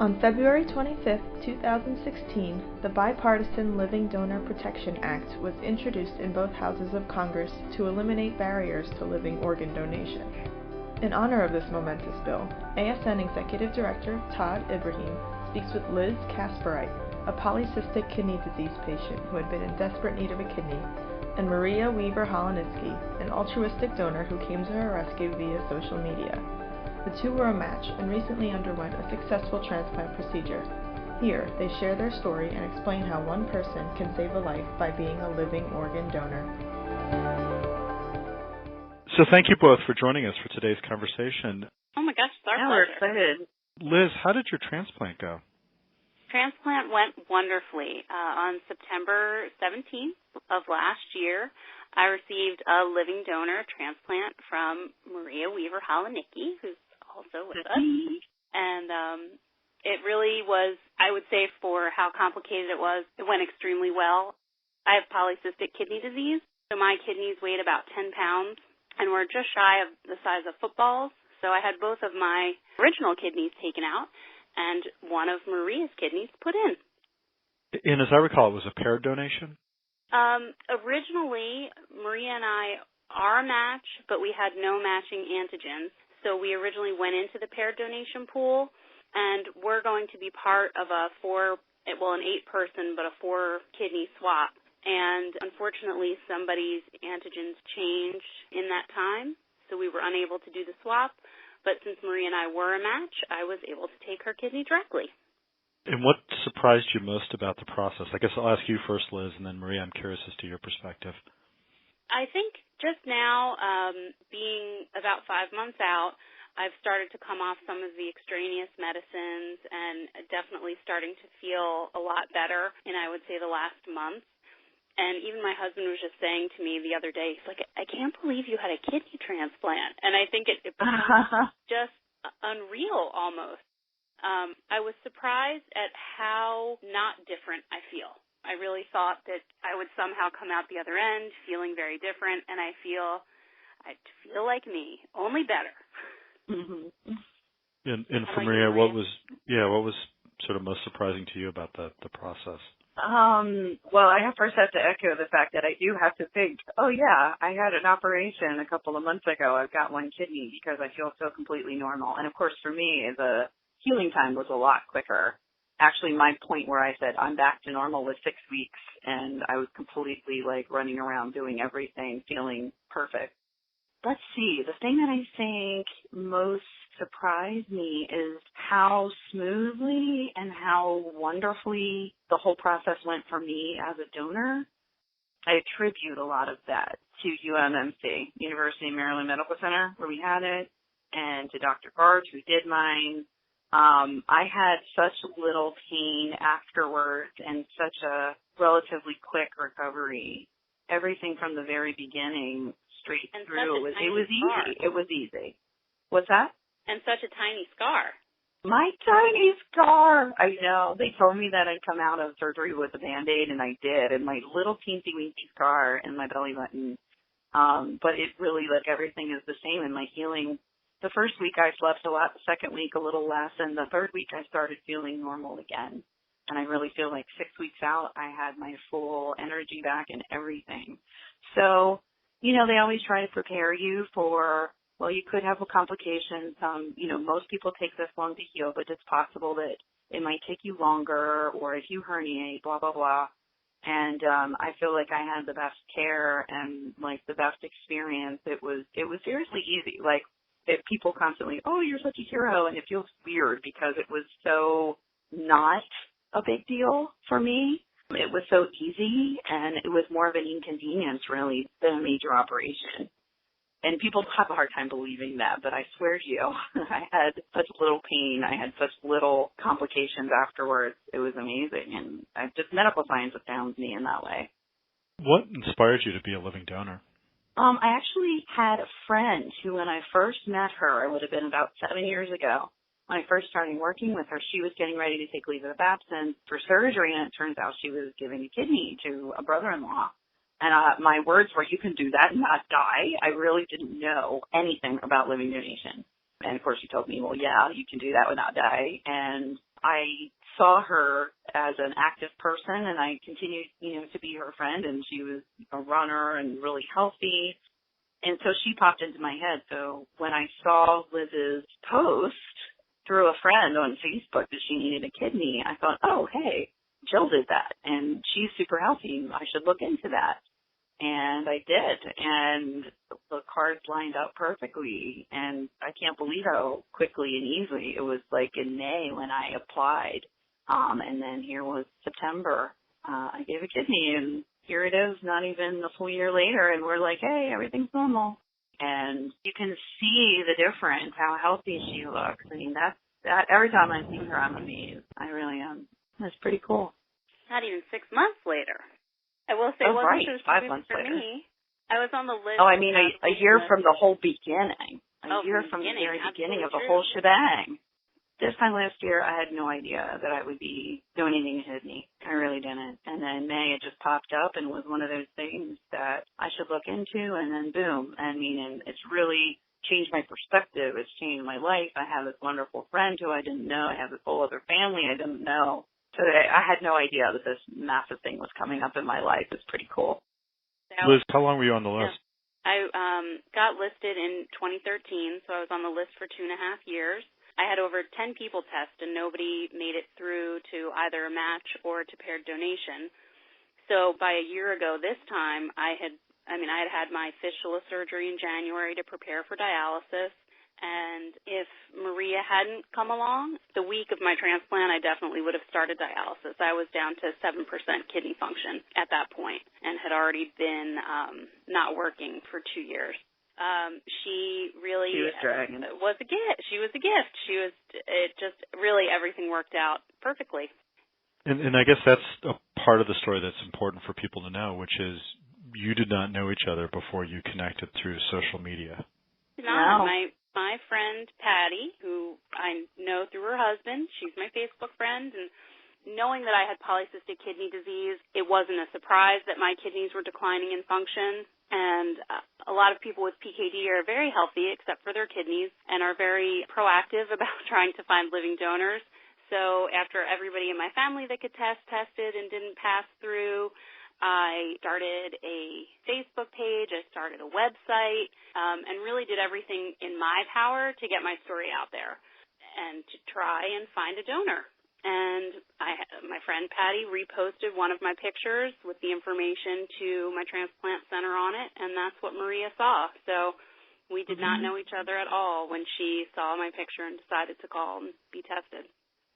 On February 25, 2016, the bipartisan Living Donor Protection Act was introduced in both houses of Congress to eliminate barriers to living organ donation. In honor of this momentous bill, ASN Executive Director Tod Ibrahim speaks with Liz Casperite, a polycystic kidney disease patient who had been in desperate need of a kidney, and Maria Weaver-Hollowniczky, an altruistic donor who came to her rescue via social media. The two were a match and recently underwent a successful transplant procedure. Here, they share their story and explain how one person can save a life by being a living organ donor. So thank you both for joining us for today's conversation. Oh my gosh, it's our pleasure. We're excited. Liz, how did your transplant go? Transplant went wonderfully. On September 17th of last year, I received a living donor transplant from Maria Weaver-Hollowniczky, who's also with us. And it really was, I would say, for how complicated it was, it went extremely well. I have polycystic kidney disease, so my kidneys weighed about 10 pounds and were just shy of the size of footballs. So I had both of my original kidneys taken out and one of Maria's kidneys put in. And as I recall, it was a paired donation? Originally, Maria and I are a match, but we had no matching antigens. So we originally went into the paired donation pool, and we're going to be part of an 8-person, but a 4-kidney swap. And unfortunately, somebody's antigens changed in that time, so we were unable to do the swap. But since Maria and I were a match, I was able to take her kidney directly. And what surprised you most about the process? I guess I'll ask you first, Liz, and then Maria, I'm curious as to your perspective. I think just now, being about 5 months out, I've started to come off some of the extraneous medicines and definitely starting to feel a lot better in, I would say, the last month. And even my husband was just saying to me the other day, he's like, I can't believe you had a kidney transplant. And I think it just unreal almost. I was surprised at how not different I feel. I really thought that I would somehow come out the other end feeling very different, and I feel like me, only better. Mm-hmm. And for Maria, what was sort of most surprising to you about the process? Well, I first have to echo the fact that I do have to think, oh yeah, I had an operation a couple of months ago. I've got one kidney because I feel so completely normal. And of course, for me, the healing time was a lot quicker. Actually, my point where I said I'm back to normal was 6 weeks, and I was completely running around doing everything, feeling perfect. Let's see. The thing that I think most surprised me is how smoothly and how wonderfully the whole process went for me as a donor. I attribute a lot of that to UMMC, University of Maryland Medical Center, where we had it, and to Dr. Gard, who did mine. I had such little pain afterwards and such a relatively quick recovery. Everything from the very beginning straight and through. It was scar. easy. It was easy. What's that? And such a tiny scar. My tiny scar. I know. They told me that I'd come out of surgery with a Band-Aid, and I did. And my little teensy-weensy scar in my belly button. But it really, everything is the same in my healing. The first week I slept a lot, the second week a little less, and the third week I started feeling normal again. And I really feel like 6 weeks out I had my full energy back and everything. So, they always try to prepare you for, well, you could have a complication. Most people take this long to heal, but it's possible that it might take you longer, or if you herniate, blah, blah, blah. And I feel like I had the best care and, the best experience. It was seriously easy. If people constantly, oh, you're such a hero, and it feels weird because it was so not a big deal for me. It was so easy, and it was more of an inconvenience, really, than a major operation. And people have a hard time believing that, but I swear to you, I had such little pain. I had such little complications afterwards. It was amazing, and just medical science astounds me in that way. What inspired you to be a living donor? I actually had a friend who, when I first met her, it would have been about 7 years ago, when I first started working with her, she was getting ready to take leave of absence for surgery, and it turns out she was giving a kidney to a brother-in-law. And my words were, you can do that and not die. I really didn't know anything about living donation. And, of course, she told me, well, yeah, you can do that without die. And I saw her as an active person, and I continued, to be her friend, and she was a runner and really healthy. And so she popped into my head. So when I saw Liz's post through a friend on Facebook that she needed a kidney, I thought, oh, hey, Jill did that, and she's super healthy. I should look into that. And I did, and the cards lined up perfectly, and I can't believe how quickly and easily. It was like in May when I applied, and then here was September. I gave a kidney, and here it is, not even a full year later, and we're like, hey, everything's normal. And you can see the difference, how healthy she looks. I mean, that every time I see her, I'm amazed. I really am. That's pretty cool. Not even 6 months later. I will say, right, so 5 months for later. me. I was on the list. Oh, I mean, a year from the whole beginning. A year from the very beginning of the whole shebang. This time last year, I had no idea that I would be donating a kidney. I really didn't. And then May, it just popped up and was one of those things that I should look into, and then boom. I mean, and it's really changed my perspective. It's changed my life. I have this wonderful friend who I didn't know. I have this whole other family I didn't know. So I had no idea that this massive thing was coming up in my life. It's pretty cool. Liz, how long were you on the list? I got listed in 2013, so I was on the list for 2.5 years. I had over 10 people test, and nobody made it through to either a match or to paired donation. So by a year ago this time, I had had my fistula surgery in January to prepare for dialysis. And if Maria hadn't come along, the week of my transplant, I definitely would have started dialysis. I was down to 7% kidney function at that point and had already been not working for 2 years. She was dragging. Was a gift. She was a gift. It just really, everything worked out perfectly. And I guess that's a part of the story that's important for people to know, which is you did not know each other before you connected through social media. No. My friend Patty, who I know through her husband, she's my Facebook friend, and knowing that I had polycystic kidney disease, it wasn't a surprise that my kidneys were declining in function. And a lot of people with PKD are very healthy except for their kidneys and are very proactive about trying to find living donors. So after everybody in my family that could tested and didn't pass through, I started a Facebook page, I started a website, and really did everything in my power to get my story out there and to try and find a donor. And my friend Patty reposted one of my pictures with the information to my transplant center on it, and that's what Maria saw. So we did not know each other at all when she saw my picture and decided to call and be tested.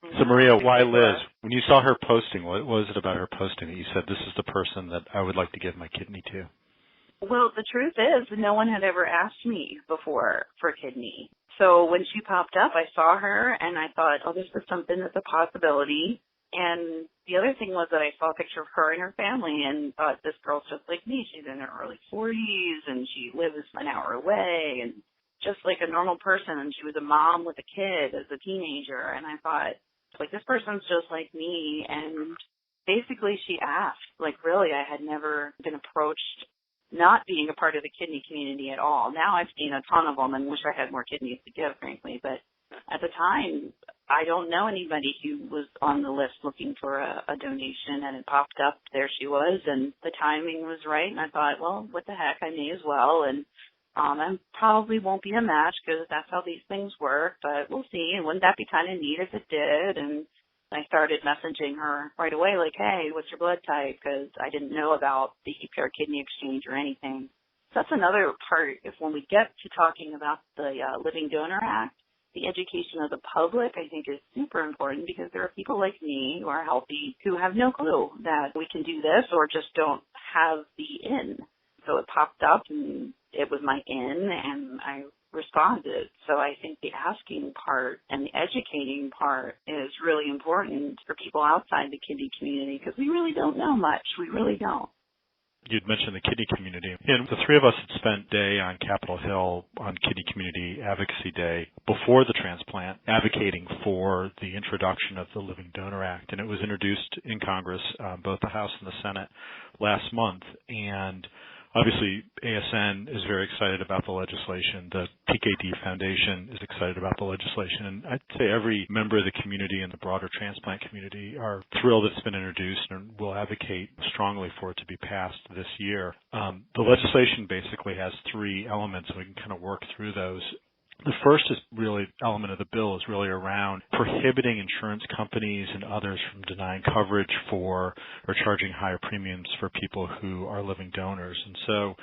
So, Maria, why Liz? When you saw her posting, what was it about her posting that you said, this is the person that I would like to give my kidney to? Well, the truth is no one had ever asked me before for a kidney. So when she popped up, I saw her, and I thought, oh, this is something that's a possibility. And the other thing was that I saw a picture of her and her family and thought, this girl's just like me. She's in her early 40s, and she lives an hour away, and just like a normal person. And she was a mom with a kid as a teenager. And I thought, like, this person's just like me. And basically she asked, like, really, I had never been approached not being a part of the kidney community at all. Now I've seen a ton of them and wish I had more kidneys to give, frankly. But at the time, I don't know anybody who was on the list looking for a donation, and it popped up. There she was, and the timing was right. And I thought, well, what the heck, I may as well. And I probably won't be a match because that's how these things work, but we'll see. And wouldn't that be kind of neat if it did? And I started messaging her right away, like, hey, what's your blood type? Because I didn't know about the paired kidney exchange or anything. So that's another part. If when we get to talking about the Living Donor Act, the education of the public, I think, is super important because there are people like me who are healthy who have no clue that we can do this or just don't have the in. So it popped up, and it was my in, and I responded. So I think the asking part and the educating part is really important for people outside the kidney community because we really don't know much. We really don't. You'd mentioned the kidney community. And the three of us had spent a day on Capitol Hill on Kidney Community Advocacy Day before the transplant, advocating for the introduction of the Living Donor Act. And it was introduced in Congress, both the House and the Senate, last month. And Obviously, ASN is very excited about the legislation. The PKD Foundation is excited about the legislation. And I'd say every member of the community and the broader transplant community are thrilled it's been introduced and will advocate strongly for it to be passed this year. The legislation basically has three elements, and we can kind of work through those. The first element of the bill is really around prohibiting insurance companies and others from denying coverage for or charging higher premiums for people who are living donors. And so,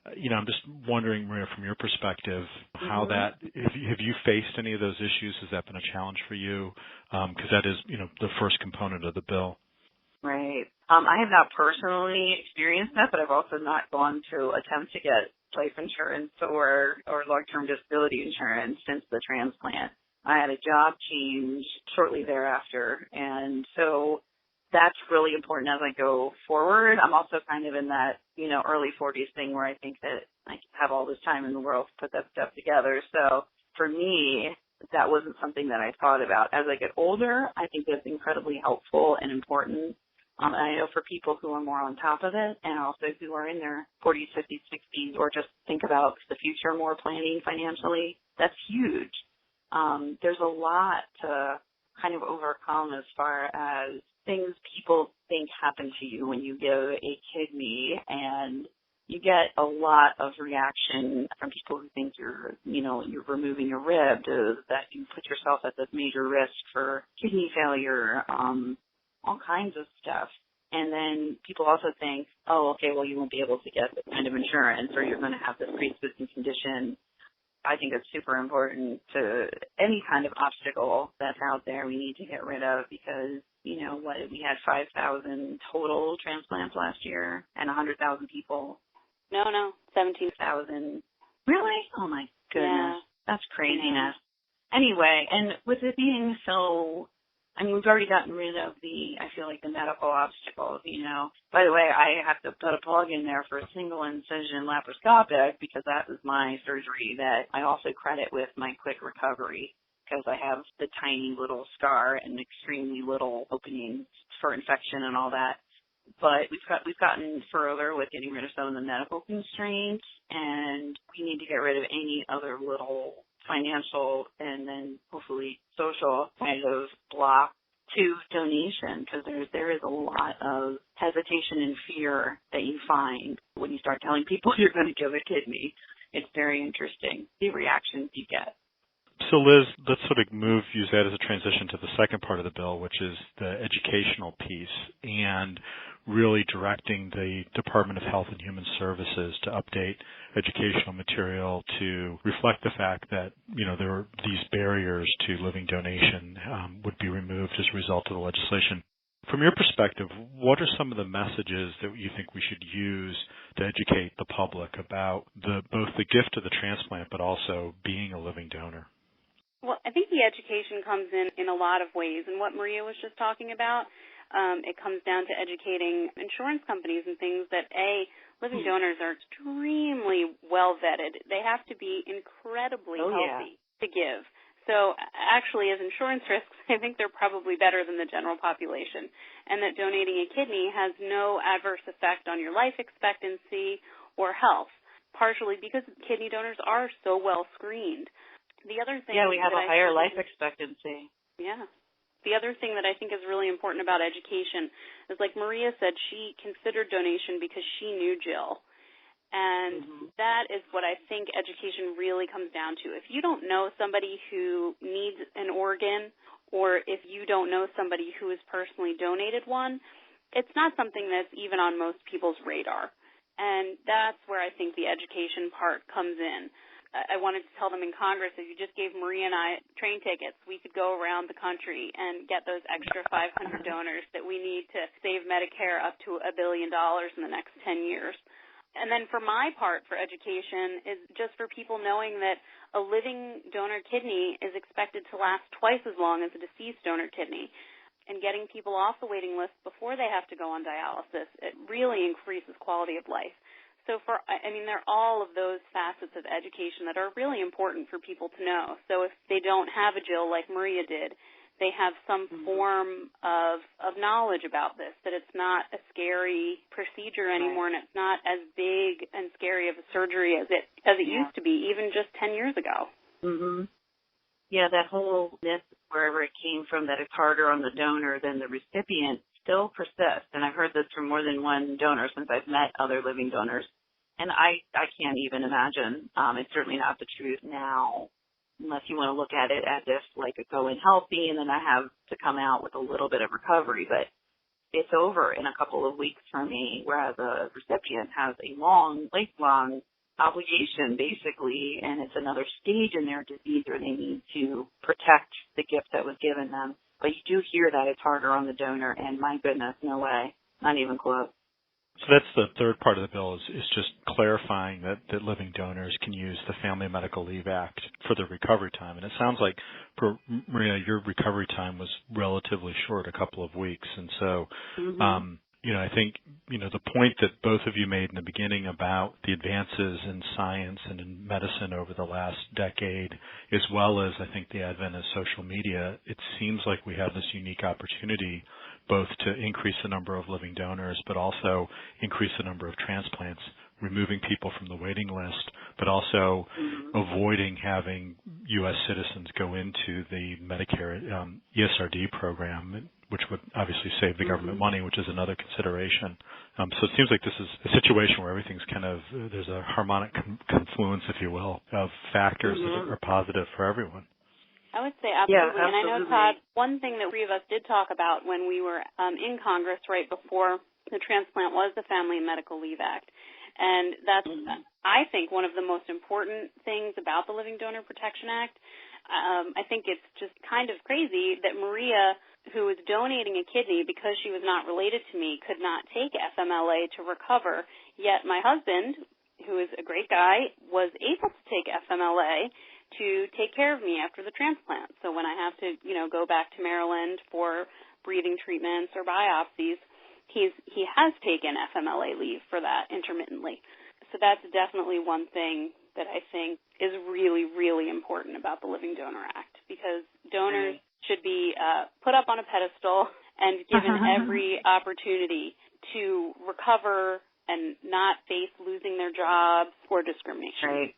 I'm just wondering, Maria, from your perspective, how have you faced any of those issues? Has that been a challenge for you? Because that is, the first component of the bill. Right. I have not personally experienced that, but I've also not gone to attempt to get life insurance or long-term disability insurance since the transplant. I had a job change shortly thereafter, and so that's really important as I go forward. I'm also kind of in that, early 40s thing where I think that I have all this time in the world to put that stuff together. So for me, that wasn't something that I thought about. As I get older, I think that's incredibly helpful and important. I know for people who are more on top of it and also who are in their 40s, 50s, 60s, or just think about the future more planning financially, that's huge. There's a lot to kind of overcome as far as things people think happen to you when you give a kidney, and you get a lot of reaction from people who think you're removing your rib, that you put yourself at this major risk for kidney failure, all kinds of stuff. And then people also think, oh, okay, well, you won't be able to get this kind of insurance, or you're going to have this pre-existing condition. I think it's super important to any kind of obstacle that's out there we need to get rid of, because, we had 5,000 total transplants last year and 100,000 people. No, 17,000. Really? Oh, my goodness. Yeah. That's craziness. Yeah. Anyway, and with it being so, we've already gotten rid of the medical obstacles, By the way, I have to put a plug in there for a single incision laparoscopic, because that is my surgery that I also credit with my quick recovery, because I have the tiny little scar and extremely little openings for infection and all that. But we've gotten further with getting rid of some of the medical constraints, and we need to get rid of any other little financial and then hopefully social kind of block to donation, because there is a lot of hesitation and fear that you find when you start telling people you're going to give a kidney. It's very interesting, the reactions you get. So, Liz, let's sort of use that as a transition to the second part of the bill, which is the educational piece, and really directing the Department of Health and Human Services to update educational material to reflect the fact that, there are these barriers to living donation would be removed as a result of the legislation. From your perspective, what are some of the messages that you think we should use to educate the public about both the gift of the transplant but also being a living donor? Well, I think the education comes in a lot of ways, and what Maria was just talking about, it comes down to educating insurance companies and things that, living donors are extremely well vetted. They have to be incredibly healthy to give. So actually, as insurance risks, I think they're probably better than the general population, and that donating a kidney has no adverse effect on your life expectancy or health, partially because kidney donors are so well screened. The other thing, we have a higher life expectancy. Yeah. The other thing that I think is really important about education is, like Maria said, she considered donation because she knew Jill. And that is what I think education really comes down to. If you don't know somebody who needs an organ, or if you don't know somebody who has personally donated one, it's not something that's even on most people's radar. And that's where I think the education part comes in. I wanted to tell them in Congress, if you just gave Maria and I train tickets, we could go around the country and get those extra 500 donors that we need to save Medicare up to $1 billion in the next 10 years. And then for my part for education is just for people knowing that a living donor kidney is expected to last twice as long as a deceased donor kidney. And getting people off the waiting list before they have to go on dialysis, it really increases quality of life. So there are all of those facets of education that are really important for people to know. So if they don't have a Jill like Maria did, they have some form of knowledge about this, that it's not a scary procedure anymore, and it's not as big and scary of a surgery as it used to be, even just 10 years ago. Mm-hmm. Yeah, that whole myth, wherever it came from, that it's harder on the donor than the recipient, still persists. And I've heard this from more than one donor since I've met other living donors. And I can't even imagine. It's certainly not the truth now, unless you want to look at it as if like I go in healthy and then I have to come out with a little bit of recovery. But it's over in a couple of weeks for me, whereas a recipient has a lifelong obligation, basically, and it's another stage in their disease where they need to protect the gift that was given them. But you do hear that it's harder on the donor, and my goodness, no way, not even close. So that's the third part of the bill is just clarifying that living donors can use the Family Medical Leave Act for their recovery time. And it sounds like, Maria, your recovery time was relatively short, a couple of weeks. And so, I think, the point that both of you made in the beginning about the advances in science and in medicine over the last decade, as well as I think the advent of social media, it seems like we have this unique opportunity both to increase the number of living donors, but also increase the number of transplants, removing people from the waiting list, but also avoiding having U.S. citizens go into the Medicare ESRD program, which would obviously save the government money, which is another consideration. So it seems like this is a situation where everything's there's a harmonic confluence, if you will, of factors that are positive for everyone. I would say absolutely. Yeah, absolutely. And I know, Tod, one thing that three of us did talk about when we were in Congress right before the transplant was the Family Medical Leave Act. And that's, I think, one of the most important things about the Living Donor Protection Act. I think it's just kind of crazy that Maria, who was donating a kidney because she was not related to me, could not take FMLA to recover, yet my husband, who is a great guy, was able to take FMLA to take care of me after the transplant. So when I have to, go back to Maryland for breathing treatments or biopsies, he has taken FMLA leave for that intermittently. So that's definitely one thing that I think is really, really important about the Living Donor Act, because donors should be put up on a pedestal and given every opportunity to recover and not face losing their jobs or discrimination. Right.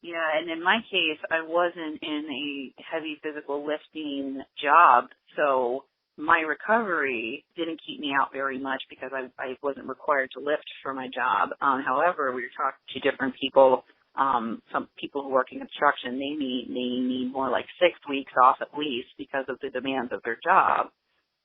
Yeah, and in my case, I wasn't in a heavy physical lifting job, so my recovery didn't keep me out very much because I wasn't required to lift for my job. However, we were talking to different people. Some people who work in construction, they need more like 6 weeks off at least because of the demands of their job.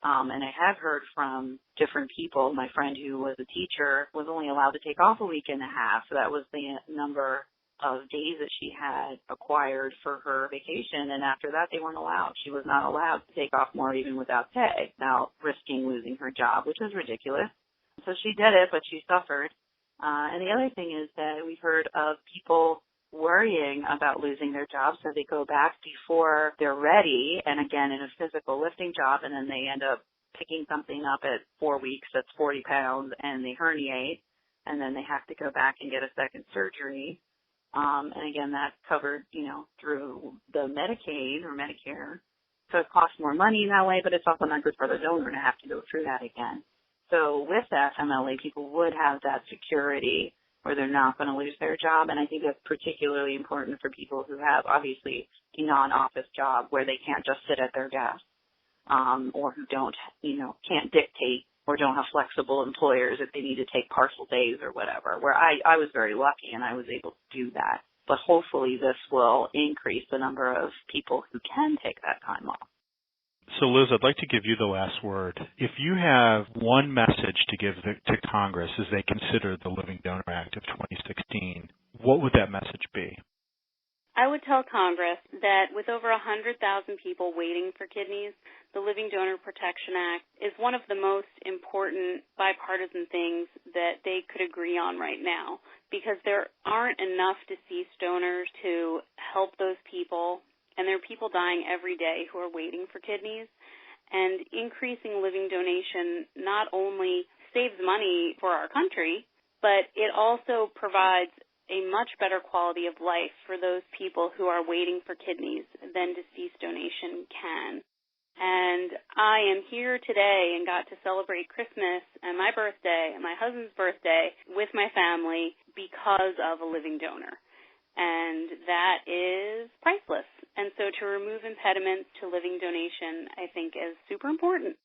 And I have heard from different people. My friend who was a teacher was only allowed to take off a week and a half, so that was the number of days that she had acquired for her vacation, and after that they weren't allowed. She was not allowed to take off more even without pay, now risking losing her job, which is ridiculous. So she did it, but she suffered. And the other thing is that we've heard of people worrying about losing their job, so they go back before they're ready, and again in a physical lifting job, and then they end up picking something up at 4 weeks that's 40 pounds, and they herniate, and then they have to go back and get a second surgery. And again, that's covered, through the Medicaid or Medicare. So it costs more money that way, but it's also not good for the donor to have to go through that again. So with FMLA, people would have that security where they're not going to lose their job. And I think that's particularly important for people who have, obviously, a non-office job where they can't just sit at their desk, or who can't dictate or don't have flexible employers if they need to take partial days or whatever, where I was very lucky and I was able to do that. But hopefully this will increase the number of people who can take that time off. So, Liz, I'd like to give you the last word. If you have one message to give to Congress as they consider the Living Donor Act of 2016, what would that message be? I would tell Congress that with over 100,000 people waiting for kidneys, the Living Donor Protection Act is one of the most important bipartisan things that they could agree on right now, because there aren't enough deceased donors to help those people, and there are people dying every day who are waiting for kidneys. And increasing living donation not only saves money for our country, but it also provides a much better quality of life for those people who are waiting for kidneys than deceased donation can. And I am here today and got to celebrate Christmas and my birthday and my husband's birthday with my family because of a living donor. And that is priceless. And so to remove impediments to living donation, I think, is super important.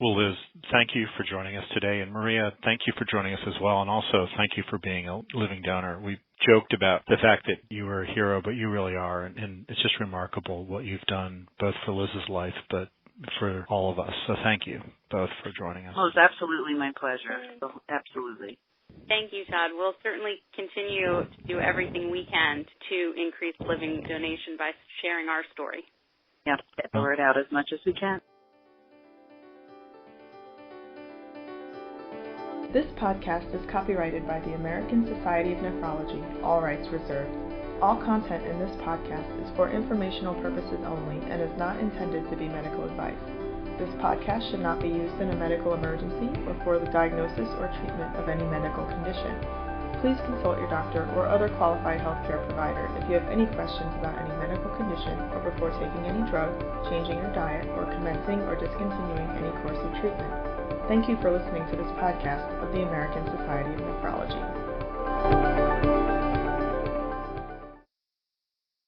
Well, Liz, thank you for joining us today. And Maria, thank you for joining us as well. And also, thank you for being a living donor. We joked about the fact that you were a hero, but you really are. And it's just remarkable what you've done, both for Liz's life, but for all of us. So thank you both for joining us. Well, it's absolutely my pleasure. Absolutely. Thank you, Tod. We'll certainly continue to do everything we can to increase living donation by sharing our story. Yep, get the word out as much as we can. This podcast is copyrighted by the American Society of Nephrology, all rights reserved. All content in this podcast is for informational purposes only and is not intended to be medical advice. This podcast should not be used in a medical emergency or for the diagnosis or treatment of any medical condition. Please consult your doctor or other qualified healthcare provider if you have any questions about any medical condition or before taking any drug, changing your diet, or commencing or discontinuing any course of treatment. Thank you for listening to this podcast of the American Society of Nephrology.